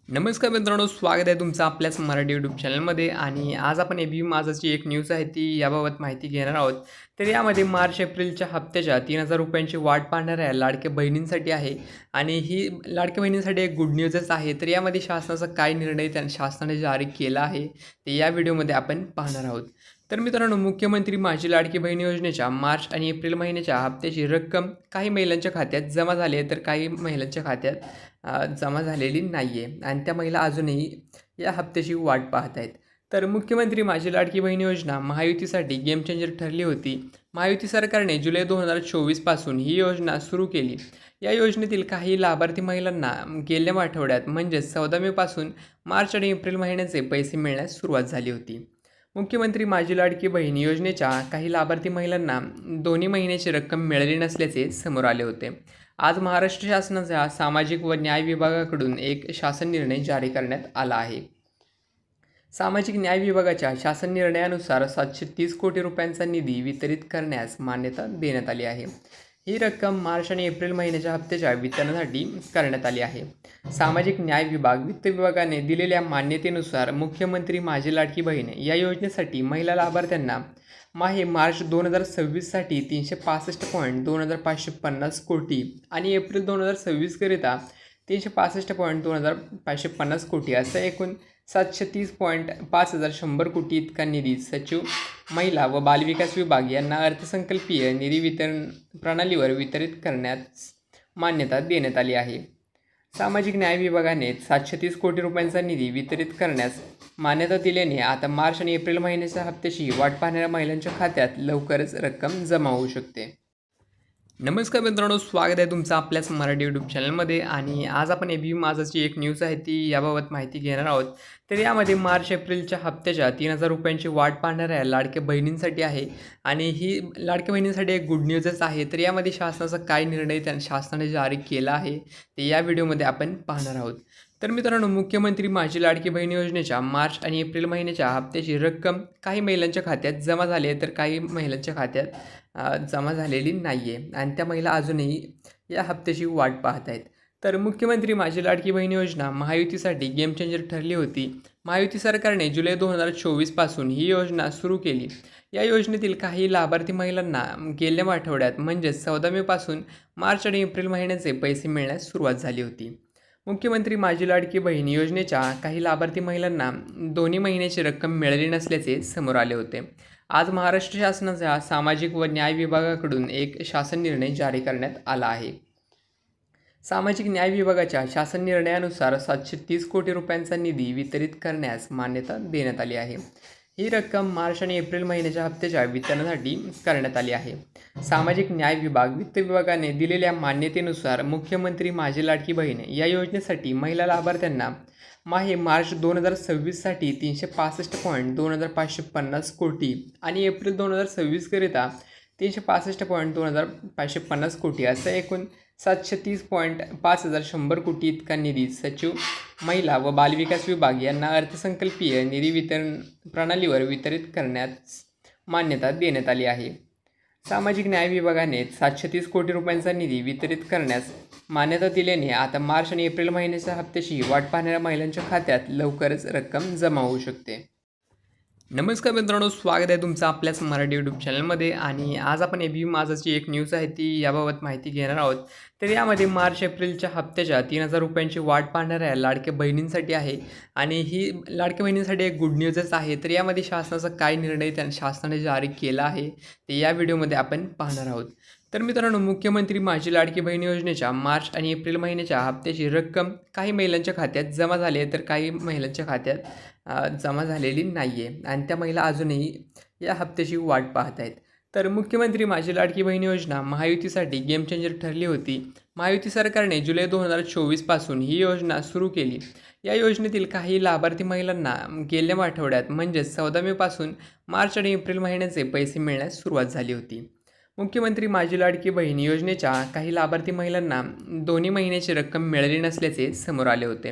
नमस्कार मित्रांनो, स्वागत आहे तुमचं आपल्याच मराठी यूट्यूब चॅनलमध्ये. आणि आज आपण ए बी माझाची एक न्यूज आहे ती याबाबत माहिती घेणार आहोत. तर यामध्ये मार्च एप्रिलच्या हप्त्याच्या 3,000 रुपयांची वाट पाहणाऱ्या लाडक्या बहिणींसाठी आहे. आणि ही लाडक्या बहिणींसाठी एक गुड न्यूजच आहे. तर यामध्ये शासनाचा काय निर्णय शासनाने जारी केला आहे ते या व्हिडिओमध्ये आपण पाहणार आहोत. तर मित्रांनो, मुख्यमंत्री माझी लाडकी बहीण योजनेच्या मार्च आणि एप्रिल महिन्याच्या हप्त्याची रक्कम काही महिलांच्या खात्यात जमा झाली आहे, तर काही महिलांच्या खात्यात जमा झालेली नाही आहे आणि त्या महिला अजूनही या हप्त्याची वाट पाहत आहेत. तर मुख्यमंत्री माझी लाडकी बहीण योजना महायुतीसाठी गेम चेंजर ठरली होती. महायुती सरकारने जुलै 2024 पासून ही योजना सुरू केली. या योजनेतील काही लाभार्थी महिलांना गेल्या आठवड्यात म्हणजेच 14 मे पासून मार्च आणि एप्रिल महिन्याचे पैसे मिळण्यास सुरुवात झाली होती. मुख्यमंत्री माझी लाडकी बहीण योजनेच्या काही लाभार्थी महिलांना दोन्ही महिन्याची रक्कम मिळाली नसल्याचे समोर आले होते. आज महाराष्ट्र शासनाच्या सामाजिक व न्याय विभागाकडून एक शासन निर्णय जारी करण्यात आला आहे. सामाजिक न्याय विभागाच्या शासन निर्णयानुसार 730 कोटी रुपयांचा निधी वितरित करण्यास मान्यता देण्यात आली आहे. ही रक्कम मार्च आणि एप्रिल महिन्याच्या हप्त्याच्या वितरणासाठी करण्यात आली आहे. सामाजिक न्याय विभाग वित्त विभागाने दिलेल्या मान्यतेनुसार मुख्यमंत्री माझी लाडकी बहीण या योजनेसाठी महिला लाभार्थ्यांना मार्च 2026साठी 365.2550 कोटी आणि एप्रिल 2026करिता 365.2550 कोटी असा एकूण 730.5100 कोटी इतका निधी सचिव महिला व बालविकास विभाग यांना अर्थसंकल्पीय निधी वितरण प्रणालीवर वितरित करण्यास मान्यता देण्यात आली आहे. सामाजिक न्याय विभागाने 730 कोटी रुपयांचा निधी वितरित करण्यास मान्यता दिल्याने आता मार्च आणि एप्रिल महिन्याच्या हप्त्याची वाट पाहणाऱ्या महिलांच्या खात्यात लवकरच रक्कम जमा होऊ शकते. नमस्कार मित्रांनो, स्वागत आहे तुमचं आपल्याच मराठी यूट्यूब चॅनलमध्ये. आणि आज आपण ए बी माझाची एक न्यूज आहे ती याबाबत माहिती घेणार आहोत. तर यामध्ये मार्च एप्रिलच्या हप्त्याच्या 3,000 रुपयांची वाट पाहणाऱ्या लाडक्या बहिणींसाठी आहे. आणि ही लाडक्या बहिणींसाठी एक गुड न्यूजच आहे. तर यामध्ये शासनाचा काय निर्णय शासनाने जारी केला आहे ते या व्हिडिओमध्ये आपण पाहणार आहोत. तर मित्रांनो, मुख्यमंत्री माझी लाडकी बहीण योजनेच्या मार्च आणि एप्रिल महिन्याच्या हप्त्याची रक्कम काही महिलांच्या खात्यात जमा झाली आहे, तर काही महिलांच्या खात्यात जमा झालेली नाही आहे आणि त्या महिला अजूनही या हप्त्याची वाट पाहत आहेत. तर मुख्यमंत्री माझी लाडकी बहीण योजना महायुतीसाठी गेम चेंजर ठरली होती. महायुती सरकारने जुलै 2024 पासून ही योजना सुरू केली. या योजनेतील काही लाभार्थी महिलांना गेल्या आठवड्यात म्हणजेच 14 मे पासून मार्च आणि एप्रिल महिन्याचे पैसे मिळण्यास सुरुवात झाली होती. मुख्यमंत्री माझी लाडकी बहीण योजनेच्या काही लाभार्थी महिलांना दोन्ही महिन्याची रक्कम मिळाली नसल्याचे समोर आले होते. आज महाराष्ट्र शासनाच्या सामाजिक व न्याय विभागाकडून एक शासन निर्णय जारी करण्यात आला आहे. सामाजिक न्याय विभागाच्या शासन निर्णयानुसार 730 कोटी रुपयांचा निधी वितरित करण्यास मान्यता देण्यात आली आहे. ही रक्कम मार्च आणि एप्रिल महिन्याच्या हप्त्याच्या वितरणासाठी करण्यात आली आहे. सामाजिक न्याय विभाग वित्त विभागाने दिलेल्या मान्यतेनुसार मुख्यमंत्री माझी लाडकी बहीण या योजनेसाठी महिला लाभार्थ्यांना मार्च 2026साठी 365.2550 कोटी आणि एप्रिल 2026करिता 365.2550 कोटी असा एकूण 730.5100 कोटी इतका निधी सचिव महिला व बालविकास विभाग यांना अर्थसंकल्पीय निधी वितरण प्रणालीवर वितरित करण्यास मान्यता देण्यात आली आहे. सामाजिक न्याय विभागाने 730 कोटी रुपयांचा निधी वितरित करण्यास मान्यता दिल्याने आता मार्च आणि एप्रिल महिन्याच्या हप्त्याची वाट पाहणाऱ्या महिलांच्या खात्यात लवकरच रक्कम जमा होऊ शकते. नमस्कार मित्रांनो, स्वागत आहे तुमचं आपल्याच मराठी यूट्यूब चॅनलमध्ये. आणि आज आपण ए बी माझाची एक न्यूज आहे ती याबाबत माहिती घेणार आहोत. तर यामध्ये मार्च एप्रिलच्या हप्त्याच्या 3,000 रुपयांची वाट पाहणाऱ्या लाडक्या बहिणींसाठी आहे. आणि ही लाडक्या बहिणींसाठी एक गुड न्यूजच आहे. तर यामध्ये शासनाचा काय निर्णय शासनाने जारी केला आहे ते या व्हिडिओमध्ये आपण पाहणार आहोत. तर मित्रांनो, मुख्यमंत्री माझी लाडकी बहीण योजनेच्या मार्च आणि एप्रिल महिन्याच्या हप्त्याची रक्कम काही महिलांच्या खात्यात जमा झाली आहे, तर काही महिलांच्या खात्यात जमा झालेली नाही आहे आणि त्या महिला अजूनही या हप्त्याची वाट पाहत आहेत. तर मुख्यमंत्री माझी लाडकी बहीण योजना महायुतीसाठी गेम चेंजर ठरली होती. महायुती सरकारने जुलै 2024 पासून ही योजना सुरू केली. या योजनेतील काही लाभार्थी महिलांना गेल्या आठवड्यात म्हणजेच 14 मे पासून मार्च आणि एप्रिल महिन्याचे पैसे मिळण्यास सुरुवात झाली होती. मुख्यमंत्री माझी लाडकी बहीण योजनेच्या काही लाभार्थी महिलांना दोन्ही महिन्याची रक्कम मिळाली नसल्याचे समोर आले होते.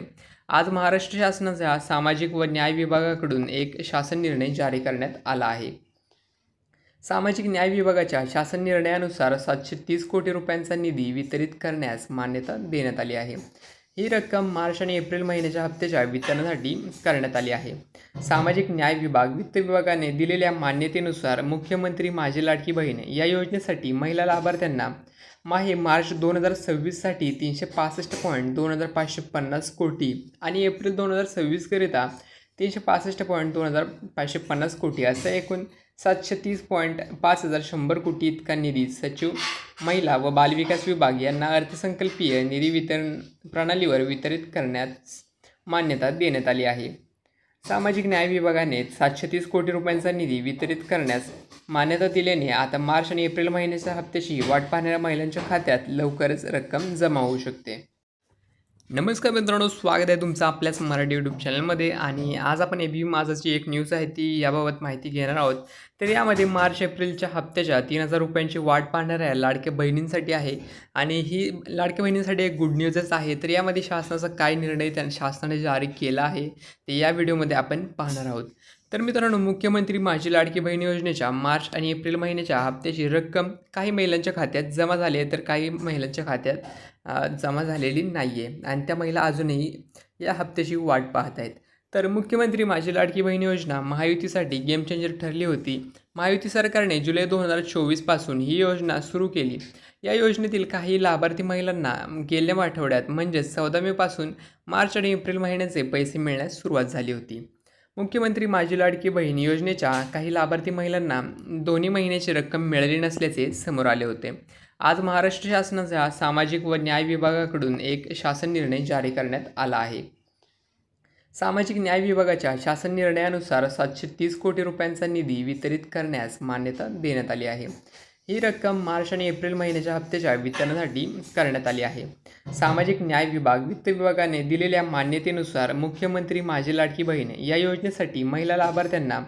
आज महाराष्ट्र शासनाच्या सामाजिक व न्याय विभागाकडून एक शासन निर्णय जारी करण्यात आला आहे. सामाजिक न्याय विभागाच्या शासन निर्णयानुसार 730 कोटी रुपयांचा निधी वितरित करण्यास मान्यता देण्यात आली आहे. ही रक्कम मार्च आणि एप्रिल महिन्याच्या हप्त्याच्या वितरणासाठी करण्यात आली आहे. सामाजिक न्याय विभाग वित्त विभागाने दिलेल्या मान्यतेनुसार मुख्यमंत्री माझी लाडकी बहीण या योजनेसाठी महिला लाभार्थ्यांना मार्च 2026साठी 365.2550 कोटी आणि एप्रिल 2026करिता 365.2550 कोटी असा एकूण 730.5100 कोटी इतका निधी सचिव महिला व बालविकास विभाग यांना अर्थसंकल्पीय निधी वितरण प्रणालीवर वितरित करण्यास मान्यता देण्यात आली आहे. सामाजिक न्याय विभागाने 730 कोटी रुपयांचा निधी वितरित करण्यास मान्यता दिल्याने आता मार्च आणि एप्रिल महिन्याच्या हप्त्याची वाट पाहणाऱ्या महिलांच्या खात्यात लवकरच रक्कम जमा होऊ शकते. नमस्कार मित्रांनो, स्वागत आहे तुमचं आपल्याच मराठी यूट्यूब चॅनलमध्ये. आणि आज आपण एबीपी माझाची एक न्यूज आहे ती याबाबत माहिती घेणार आहोत. तर यामध्ये मार्च एप्रिलच्या हप्त्याच्या 3,000 रुपयांची वाट पाहणाऱ्या लाडक्या बहिणींसाठी आहे. आणि ही लाडक्या बहिणींसाठी एक गुड न्यूजच आहे. तर यामध्ये शासनाचा काय निर्णय शासनाने जारी केला आहे ते या व्हिडिओमध्ये आपण पाहणार आहोत. तर मित्रांनो, मुख्यमंत्री माझी लाडकी बहीण योजनेच्या मार्च आणि एप्रिल महिन्याच्या हप्त्याची रक्कम काही महिलांच्या खात्यात जमा झाली आहे, तर काही महिलांच्या खात्यात जमा झालेली नाही आहे आणि त्या महिला अजूनही या हप्त्याची वाट पाहत आहेत. तर मुख्यमंत्री माझी लाडकी बहीण योजना महायुतीसाठी गेम चेंजर ठरली होती. महायुती सरकारने जुलै 2024 पासून ही योजना सुरू केली. या योजनेतील काही लाभार्थी महिलांना गेल्या आठवड्यात म्हणजेच 14 मे पासून मार्च आणि एप्रिल महिन्याचे पैसे मिळण्यास सुरुवात झाली होती. मुख्यमंत्री माझी लाडकी बहीण योजनेच्या काही लाभार्थी महिलांना दोन्ही महिन्याची रक्कम मिळाली नसल्याचे समोर आले होते. आज महाराष्ट्र शासनाच्या सामाजिक व न्याय विभागाकडून एक शासन निर्णय जारी करण्यात आला आहे. सामाजिक न्याय विभागाच्या शासन निर्णयानुसार 730 कोटी रुपयांचा निधी वितरित करण्यास मान्यता देण्यात आली आहे. ही रक्कम मार्च आणि एप्रिल महिन्याच्या हप्त्याच्या वितरणासाठी करण्यात आली आहे. सामाजिक न्याय विभाग वित्त विभागाने दिलेल्या मान्यतेनुसार मुख्यमंत्री माझी लाडकी बहीण या योजनेसाठी महिला लाभार्थ्यांना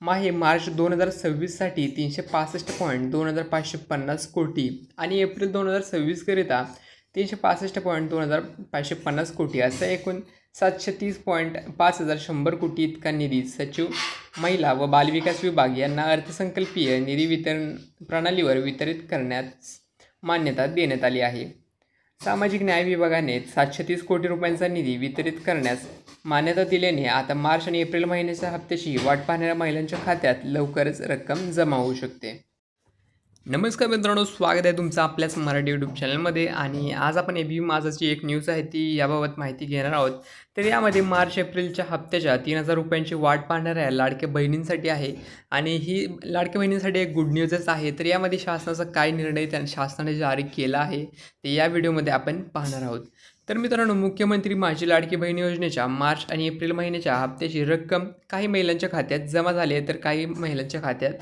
मार्च 2026साठी 365.2550 कोटी आणि एप्रिल 2026करिता 365.2550 कोटी असा एकूण 730.5100 कोटी इतका निधी सचिव महिला व बालविकास विभाग यांना अर्थसंकल्पीय निधी वितरण प्रणालीवर वितरित करण्यास मान्यता देण्यात आली आहे. सामाजिक न्याय विभागाने 730 कोटी रुपयांचा निधी वितरित करण्यास मान्यता दिल्याने आता मार्च आणि एप्रिल महिन्याच्या हप्त्याची वाट पाहणाऱ्या महिलांच्या खात्यात लवकरच रक्कम जमा होऊ शकते. नमस्कार मित्रांनो, स्वागत आहे तुमचं आपल्याच मराठी यूट्यूब चॅनलमध्ये. आणि आज आपण एबीपी माझाची एक न्यूज आहे ती याबाबत माहिती घेणार आहोत. तर यामध्ये मार्च एप्रिलच्या हप्त्याच्या 3,000 रुपयांची वाट पाहणाऱ्या लाडक्या बहिणींसाठी आहे. आणि ही लाडक्या बहिणींसाठी एक गुड न्यूजच आहे. तर यामध्ये शासनाचा काय निर्णय शासनाने जारी केला आहे ते या व्हिडिओमध्ये आपण पाहणार आहोत. तर मित्रांनो, मुख्यमंत्री माझी लाडकी बहीण योजनेच्या मार्च आणि एप्रिल महिन्याच्या हप्त्याची रक्कम काही महिलांच्या खात्यात जमा झाली आहे, तर काही महिलांच्या खात्यात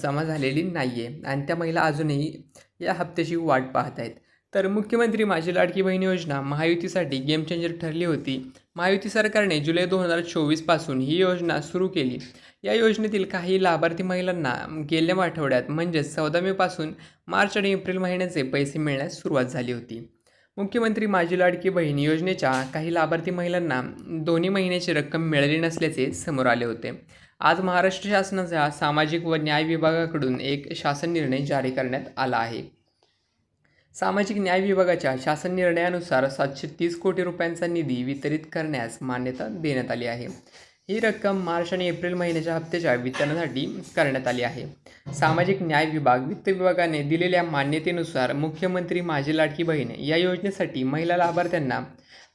जमा झालेली नाही आहे आणि त्या महिला अजूनही या हप्त्याची वाट पाहत आहेत. तर मुख्यमंत्री माझी लाडकी बहीण योजना महायुतीसाठी गेम चेंजर ठरली होती. महायुती सरकारने जुलै 2024 पासून ही योजना सुरू केली. या योजनेतील काही लाभार्थी महिलांना गेल्या आठवड्यात म्हणजेच 14 मे पासून मार्च आणि एप्रिल महिन्याचे पैसे मिळण्यास सुरुवात झाली होती. मुख्यमंत्री माझी लाडकी बहीण योजनेच्या काही लाभार्थी महिलांना दोन्ही महिन्याची रक्कम मिळाली नसल्याचे समोर आले होते. आज महाराष्ट्र शासनाच्या सामाजिक व न्याय विभागाकडून एक शासन निर्णय जारी करण्यात आला आहे. सामाजिक न्याय विभागाच्या शासन निर्णयानुसार 730 कोटी रुपयांचा निधी वितरित करण्यास मान्यता देण्यात आली आहे. ही रक्कम मार्च आणि एप्रिल महिन्याच्या हप्त्याच्या वितरणासाठी करण्यात आली आहे. सामाजिक न्याय विभाग वित्त विभागाने दिलेल्या मान्यतेनुसार मुख्यमंत्री माझी लाडकी बहीण या योजनेसाठी महिला लाभार्थ्यांना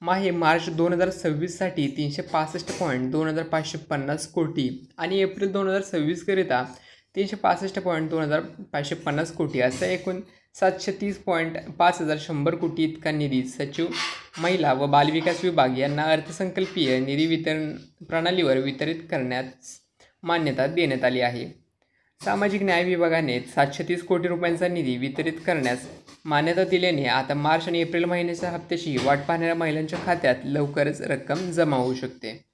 मार्च 2026साठी 365.2550 कोटी आणि एप्रिल 2026करिता 365.2550 कोटी असा एकूण 730.5100 कोटी इतका निधी सचिव महिला व बालविकास विभाग यांना अर्थसंकल्पीय निधी वितरण प्रणालीवर वितरित करण्यास मान्यता देण्यात आली आहे. सामाजिक न्याय विभागाने 730 कोटी रुपयांचा निधी वितरित करण्यास मान्यता दिल्याने आता मार्च आणि एप्रिल महिन्याच्या हप्त्याची वाट पाहणाऱ्या महिलांच्या खात्यात लवकरच रक्कम जमा होऊ शकते.